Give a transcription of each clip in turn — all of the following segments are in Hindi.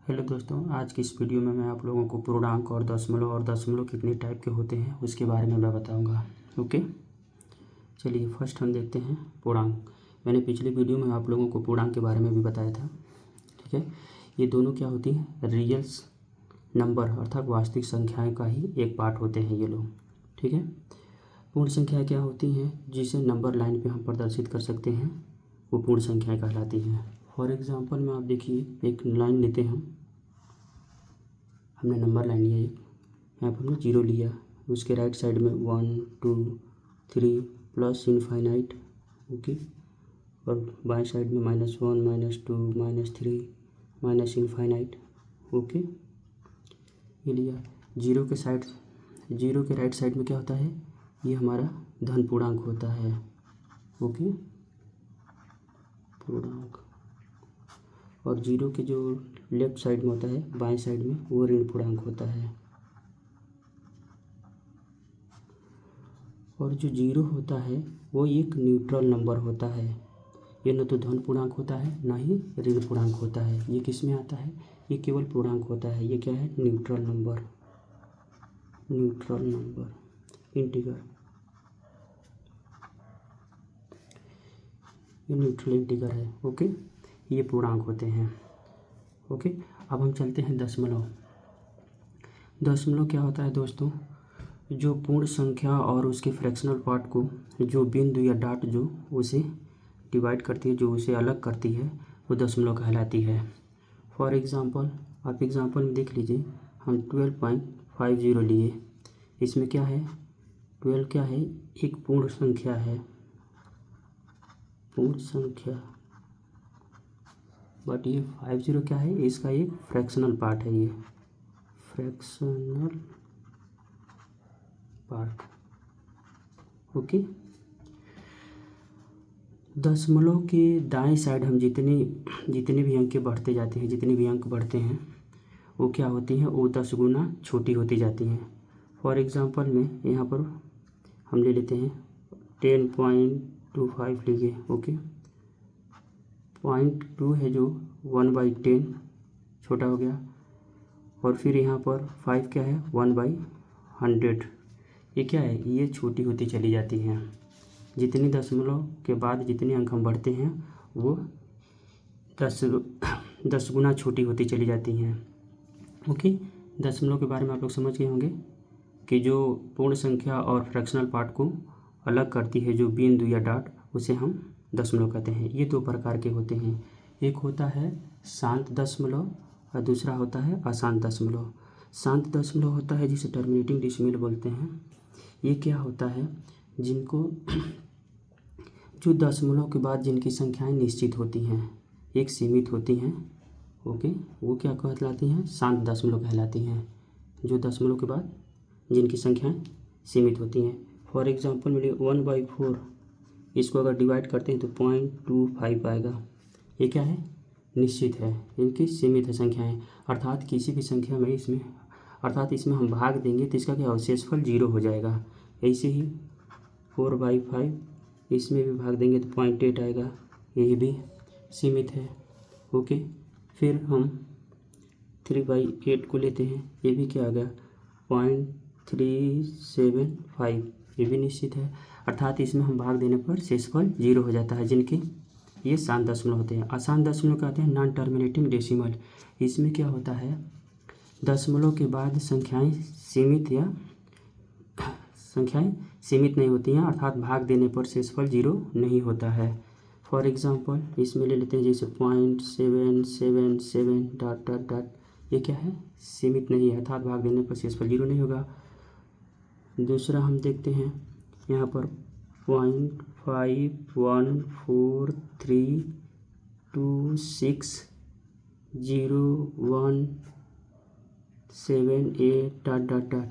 हेलो दोस्तों, आज की इस वीडियो में मैं आप लोगों को पूर्णांक और दशमलव कितने टाइप के होते हैं उसके बारे में मैं बताऊंगा। ओके, चलिए फर्स्ट हम देखते हैं पूर्णांक। मैंने पिछले वीडियो में आप लोगों को पूर्णांक के बारे में भी बताया था। ठीक है, ये दोनों क्या होती हैं? रियल्स नंबर अर्थात वास्तविक संख्याएं का ही एक पार्ट होते हैं ये लोग। ठीक है, पूर्ण संख्याएँ क्या होती हैं? जिसे नंबर लाइन पर हम प्रदर्शित कर सकते हैं वो पूर्ण संख्याएँ कहलाती हैं। फॉर एग्ज़ाम्पल में आप देखिए, एक लाइन लेते हैं, हमने नंबर लाइन लिया, एक यहाँ पर हमने 0 लिया, उसके राइट साइड में 1 2 3 प्लस इनफाइनाइट। ओके, और बाएं साइड में -1 -2 -3 माइनस इनफाइनाइट। ओके, ये लिया। जीरो के राइट साइड में क्या होता है? ये हमारा धन पूर्णांक होता है। ओके, पूर्णांक। और जीरो के जो लेफ्ट साइड में होता है, बाएं साइड में, वो ऋण पूर्णांक होता है। और जो जीरो होता है वो एक न्यूट्रल नंबर होता है। ये न तो धन पूर्णांक होता है ना ही ऋण पूर्णांक होता है। ये किस में आता है? ये केवल पूर्णांक होता है। ये क्या है? Neutral number, integer. ये न्यूट्रल इंटीगर है। ओके, ये पूर्णांक होते हैं। ओके, अब हम चलते हैं दशमलव। दशमलव क्या होता है दोस्तों? जो पूर्ण संख्या और उसके फ्रैक्शनल पार्ट को, जो बिंदु या डॉट जो उसे डिवाइड करती है, जो उसे अलग करती है, वो दशमलव कहलाती है। फॉर एग्ज़ाम्पल, आप एग्ज़ाम्पल में देख लीजिए, हम 12.50 लिए। इसमें क्या है? 12 क्या है? एक पूर्ण संख्या है, पूर्ण संख्या। बट ये 50 क्या है? इसका एक फ्रैक्शनल पार्ट है, ये फ्रैक्शनल पार्ट। ओके, दशमलव के दाएं साइड हम जितने भी अंक बढ़ते जाते हैं, जितने भी अंक बढ़ते हैं, वो क्या होती हैं? वो 10 गुना छोटी होती जाती हैं। फॉर एग्ज़ाम्पल में यहाँ पर हम ले लेते हैं 10.25 लीजिए। ओके, 0.2 है जो 1/10 छोटा हो गया। और फिर यहाँ पर 5 क्या है? 1/100। ये क्या है? ये छोटी होती चली जाती हैं। जितनी दशमलव के बाद जितने अंक हम बढ़ते हैं वो 10 गुना छोटी होती चली जाती हैं। ओके, दशमलव के बारे में आप लोग समझ गए होंगे कि जो पूर्ण संख्या और फ्रैक्शनल पार्ट को अलग करती है, जो बिंदु या डॉट, उसे हम दशमलव कहते हैं। ये दो प्रकार के होते हैं, एक होता है शांत दशमलव और दूसरा होता है अशांत दशमलव। शांत दशमलव होता है जिसे टर्मिनेटिंग डेसिमल बोलते हैं। ये क्या होता है? जिनको जो दशमलव के बाद जिनकी संख्याएं निश्चित होती हैं, एक सीमित होती हैं, ओके, वो क्या कहलाती हैं? शांत दशमलव कहलाती हैं। जो दशमलव के बाद जिनकी संख्याएं सीमित होती हैं। फॉर एग्ज़ाम्पल मिले 1/4, इसको अगर डिवाइड करते हैं तो 0.25 आएगा। ये क्या है? निश्चित है, इनकी सीमित है संख्याएं। अर्थात किसी भी संख्या में इसमें हम भाग देंगे तो इसका क्या अवशेषफल 0 हो जाएगा। ऐसे ही 4/5, इसमें भी भाग देंगे तो 0.8 आएगा, ये भी सीमित है। ओके, फिर हम 3/8 को लेते हैं, ये भी क्या आ गया? 0.375, ये भी निश्चित है। अर्थात इसमें हम भाग देने पर शेषफल 0 हो जाता है, जिनके ये शांत दशमलव होते हैं। अशांत दशमलव कहते हैं नॉन टर्मिनेटिंग डेसिमल। इसमें क्या होता है? दशमलव के बाद संख्याएं सीमित नहीं होती हैं, अर्थात भाग देने पर शेषफल 0 नहीं होता है। फॉर एग्ज़ाम्पल इसमें ले लेते हैं जैसे 0.777 डॉट डॉट डॉट। ये क्या है? सीमित नहीं है, अर्थात भाग देने पर शेषफल 0 नहीं होगा। दूसरा हम देखते हैं यहाँ पर 0.5143260178 डॉट डॉट डॉट।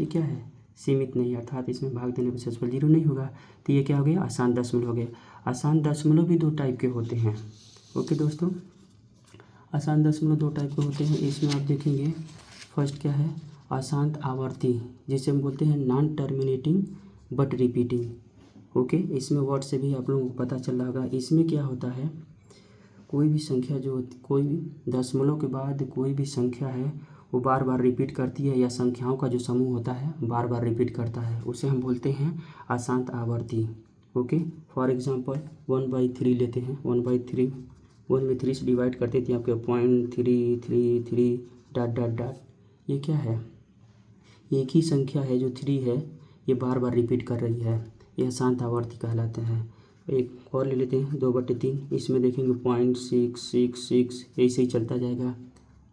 ये क्या है? सीमित नहीं है, अर्थात इसमें भाग देने पर शेषफल 0 नहीं होगा। तो ये क्या हो गया? अशांत दशमलव हो गया। अशांत दशमलव भी दो टाइप के होते हैं। ओके दोस्तों, अशांत दशमलव दो टाइप के होते हैं। इसमें आप देखेंगे फर्स्ट क्या है? अशांत आवर्ती, जिसे हम बोलते हैं non terminating but repeating. Okay, इसमें वर्ड से भी आप लोगों को पता चल रहा होगा। इसमें क्या होता है? कोई भी संख्या जो होती, कोई भी दशमलव के बाद कोई भी संख्या है वो बार बार रिपीट करती है, या संख्याओं का जो समूह होता है बार बार रिपीट करता है, उसे हम बोलते हैं अशांत आवर्ती। ओके, फॉर एग्जांपल 1/3 लेते हैं। 1/3 1 में 3 से डिवाइड करते थे आपके 0.333 डॉट डॉट डॉट। ये क्या है? एक ही संख्या है जो 3 है, ये बार बार रिपीट कर रही है, यह अशांत आवर्ती कहलाते हैं। एक और ले लेते हैं 2/3, इसमें देखेंगे 0.666 ऐसे ही चलता जाएगा।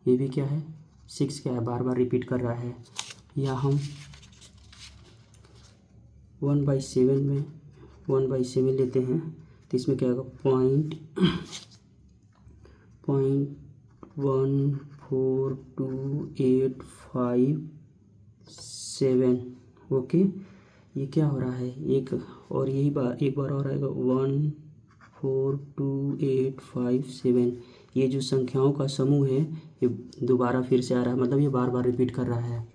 ये भी क्या है? 6 क्या है? बार बार रिपीट कर रहा है। या हम 1/7 लेते हैं, तो इसमें क्या होगा? 0.142857। ओके, ये क्या हो रहा है? एक और यही बार एक बार और आएगा 142857। ये जो संख्याओं का समूह है ये दोबारा फिर से आ रहा है, मतलब ये बार बार रिपीट कर रहा है।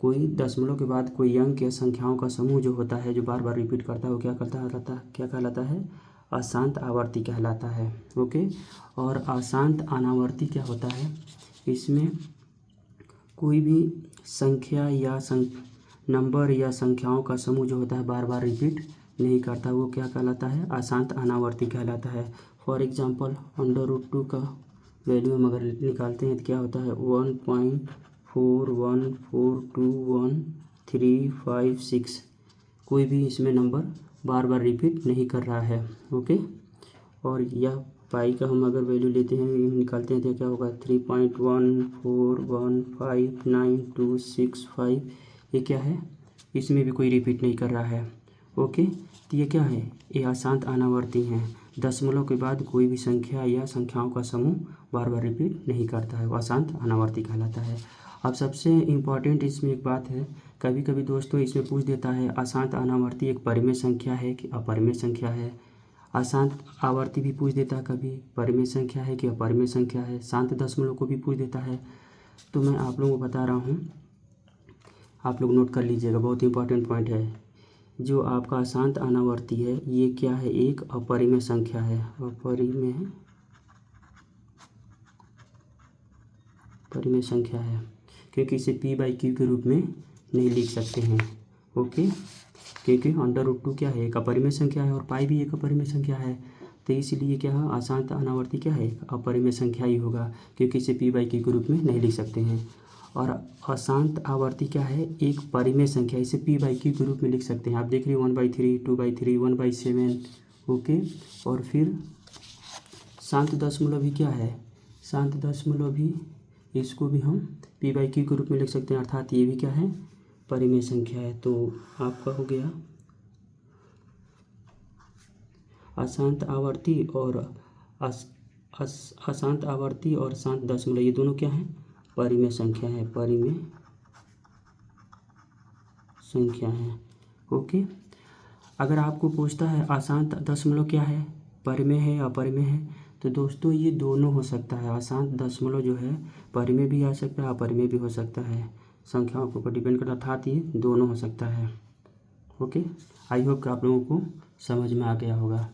कोई दशमलव के बाद कोई अंक या संख्याओं का समूह जो होता है जो बार बार रिपीट करता है वो क्या कहलाता है? अशांत आवर्ती कहलाता है। ओके, और अशांत अनावर्ती क्या होता है? इसमें कोई भी संख्या या नंबर या संख्याओं का समूह जो होता है बार बार रिपीट नहीं करता, वो क्या कहलाता है? अशांत अनावर्ती कहलाता है। फॉर एग्जांपल √2 का वैल्यू हम अगर निकालते हैं तो क्या होता है? 1.41421356। कोई भी इसमें नंबर बार बार रिपीट नहीं कर रहा है। ओके, और यह पाई का हम अगर वैल्यू लेते हैं, निकालते हैं तो क्या होगा? 3.14159265। ये क्या है? इसमें भी कोई रिपीट नहीं कर रहा है। ओके, तो ये क्या है? ये अशांत अनावर्ती हैं। दशमलव के बाद कोई भी संख्या या संख्याओं का समूह बार बार रिपीट नहीं करता है, वो अशांत अनावर्ती कहलाता है। अब सबसे इम्पॉर्टेंट इसमें एक बात है, कभी कभी दोस्तों इसमें पूछ देता है अशांत अनावर्ती एक परिमेय संख्या है कि अपरिमेय संख्या है। अशांत आवर्ती भी पूछ देता है, कभी परिमेय संख्या है कि अपरिमेय संख्या है। शांत दशमलव को भी पूछ देता है। तो मैं आप लोगों को बता रहा हूँ, आप लोग नोट कर लीजिएगा, बहुत इंपॉर्टेंट पॉइंट है। जो आपका अशांत अनावर्ती है ये क्या है? एक अपरिमेय संख्या है। परिमेय संख्या है, क्योंकि इसे p/q के रूप में नहीं लिख सकते हैं। ओके, क्योंकि √2 क्या है? एक अपरिमेय संख्या है और पाई भी एक अपरिमेय संख्या है, तो इसलिए क्या है? अशांत अनावर्ती क्या है? एक अपरिमेय संख्या ही होगा, क्योंकि इसे p/q के रूप में नहीं लिख सकते हैं। और अशांत आवर्ती क्या है? एक परिमेय संख्या, इसे p/q के रूप में लिख सकते हैं। आप देख रहे हैं 1/3, 2/3, 1/7। ओके, और फिर शांत दशमलव भी क्या है? शांत दशमलव भी, इसको भी हम p/q के रूप में लिख सकते हैं, अर्थात ये भी क्या है? परिमेय संख्या है। तो आपका हो गया अशांत आवर्ती और अशांत आवर्ती और शांत दशमलव, ये दोनों क्या है? परिमेय संख्या है, परिमेय संख्या है। ओके, अगर आपको पूछता है अशांत दशमलव क्या है? परिमेय है या अपरिमेय है? तो दोस्तों ये दोनों हो सकता है। अशांत दशमलव जो है परिमेय भी आ सकता है, अपरिमेय भी हो सकता है, संख्याओं के ऊपर डिपेंड करता है, अर्थात ये दोनों हो सकता है। ओके, आई होप कि आप लोगों को समझ में आ गया होगा।